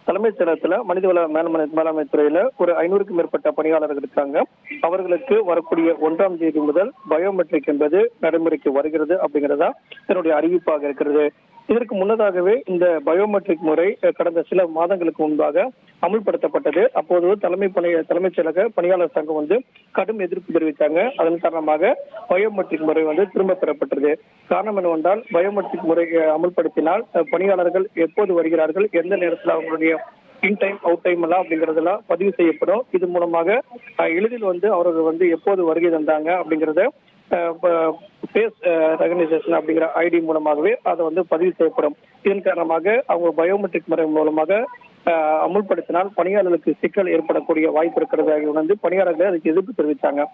தலைமைச் செயலகத்துல மனிதவள மேலாண்மை துறையில ஒரு 500க்கும் மேற்பட்ட பணியாளர்கள் இருக்காங்க. அவர்களுக்கு வரக்கூடிய 1ஆம் தேதி முதல் பயோமெட்ரிக் என்பது நடைமுறைக்கு வருகிறது அப்படிங்கிறதா இதனுடைய அறிவிப்பாக இருக்கிறது. இதற்கு முன்னதாகவே இந்த பயோமெட்ரிக் முறை கடந்த சில மாதங்களுக்கு முன்பாக அமுல்படுத்தப்பட்டது. அப்போது தலைமைச் செயலக பணியாளர் சங்கம் கடும் எதிர்ப்பு தெரிவித்தாங்க. அதன் காரணமாக பயோமெட்ரிக் முறை திரும்ப பெறப்பட்டது. காரணம் என்னவென்றால் பயோமெட்ரிக் முறை அமுல்படுத்தினால் பணியாளர்கள் எப்போது வருகிறார்கள், எந்த நேரத்தில் அவங்களுடைய இன் டைம் அவுட் டைம் எல்லாம் அப்படிங்கறதெல்லாம் பதிவு செய்யப்படும். இது மூலமாக எளிதில் அவர்கள் எப்போது வருகை தந்தாங்க அப்படிங்கறத ஃபேஸ் ரெகனைசேஷன் அப்படிங்கிற ஐடி மூலமாகவே அதை பதிவு செய்யப்படும். இதன் காரணமாக அவங்க பயோமெட்ரிக் முறை மூலமாக அமுல்படுத்தினால் பணியாளர்களுக்கு சிக்கல் ஏற்படக்கூடிய வாய்ப்பு இருக்கிறதாக பணியாளர்கள் அதுக்கு எதிர்ப்பு தெரிவித்தாங்க.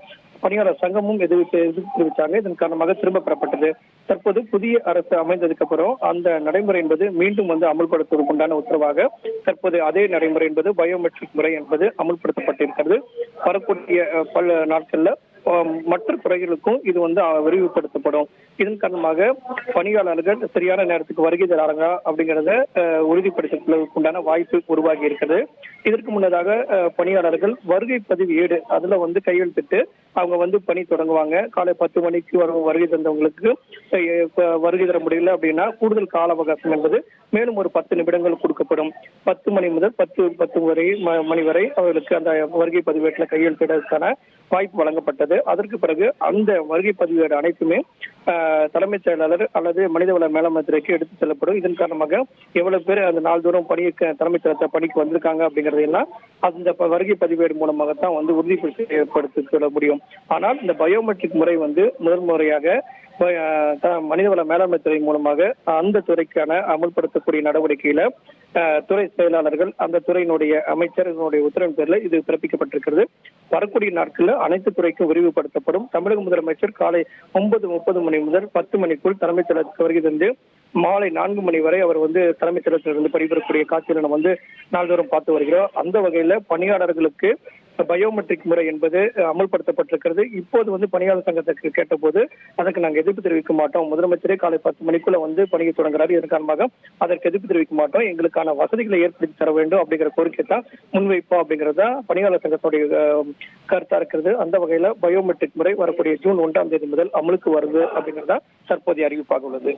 பணியாளர் சங்கமும் எதிர்ப்பு தெரிவித்தாங்க. இதன் காரணமாக திரும்ப பெறப்பட்டது. தற்போது புதிய அரசு அமைந்ததுக்கு அப்புறம் அந்த நடைமுறை என்பது மீண்டும் அமுல்படுத்துவதற்கு உண்டான உத்தரவாக தற்போது அதே நடைமுறை என்பது பயோமெட்ரிக் முறை என்பது அமுல்படுத்தப்பட்டிருக்கிறது. வரக்கூடிய பல நாட்கள்ல மற்ற துறைகளுக்கும் இது விரிவுபடுத்தப்படும். இதன் காரணமாக பணியாளர்கள் சரியான நேரத்துக்கு வருகை தராங்க அப்படிங்கறத உறுதிப்படுத்துவதற்கு உண்டான வாய்ப்பு உருவாகி இருக்கிறது. இதற்கு முன்னதாக பணியாளர்கள் வருகை பதிவு ஏடு அதுல கையெழுத்திட்டு அவங்க பணி தொடங்குவாங்க. காலை 10 மணிக்கு வருகை தந்தவங்களுக்கு வருகை தர முடியல அப்படின்னா கூடுதல் கால அவகாசம் என்பது மேலும் ஒரு 10 நிமிடங்கள் கொடுக்கப்படும். 10 மணி முதல் 10 மணி வரை அவர்களுக்கு அந்த வருகை பதிவேட்டில் கையெழுத்திடுவதற்கான வாய்ப்பு வழங்கப்பட்டது. அதற்கு பிறகு அந்த வருகை பதிவேடு அனைத்துமே தலைமைச் செயலாளர் அல்லது மனிதவள மேலாண்மை துறைக்கு எடுத்து செல்லப்படும். இதன் காரணமாக எவ்வளவு பேர் அந்த நாள்தோறும் தலைமைச் செயலகத்தை பணிக்கு வந்திருக்காங்க அப்படிங்கறது எல்லாம் அந்த வருகை பதிவேடு மூலமாகத்தான் உறுதிப்படுத்திக் கொள்ள முடியும். ஆனால் இந்த பயோமெட்ரிக் முறை முதல் முறையாக மனிதவள மேலாண்மை துறை மூலமாக அந்த துறைக்கான அமல்படுத்தக்கூடிய நடவடிக்கையில துறை செயலாளர்கள் அந்த துறையினுடைய அமைச்சர்களுடைய உத்தரவின் பேரில் இது பிறப்பிக்கப்பட்டிருக்கிறது. வரக்கூடிய நாட்களில் அனைத்து துறைக்கும் விரிவுபடுத்தப்படும். தமிழக முதலமைச்சர் காலை 9:30 மணி முதல் 10 மணிக்குள் தலைமைச் செயலகத்துக்கு வருகை தந்து மாலை 4 மணி வரை அவர் தலைமைச் செயலகத்திலிருந்து பணிபுரியக்கூடிய காட்சிகளை நம்ம நாள்தோறும் பார்த்து வருகிறோம். அந்த வகையில பணியாளர்களுக்கு பயோமெட்ரிக் முறை என்பது அமல்படுத்தப்பட்டிருக்கிறது. இப்போது பணியாளர் சங்கத்துக்கு கேட்டபோது அதற்கு நாங்கள் எதிர்ப்பு தெரிவிக்க மாட்டோம். முதலமைச்சரே காலை 10 மணிக்குள்ள பணியை தொடங்குறாரு. இதன் காரணமாக அதற்கு எதிர்ப்பு தெரிவிக்க மாட்டோம். எங்களுக்கான வசதிகளை ஏற்படுத்தி தர வேண்டும் அப்படிங்கிற கோரிக்கை தான் முன்வைப்போம் அப்படிங்கறத பணியாளர் சங்கத்துடைய கருத்தா இருக்கிறது. அந்த வகையில பயோமெட்ரிக் முறை வரக்கூடிய ஜூன் 1ஆம் தேதி முதல் அமலுக்கு வருது அப்படிங்கறத தற்போதைய அறிவிப்பாக உள்ளது.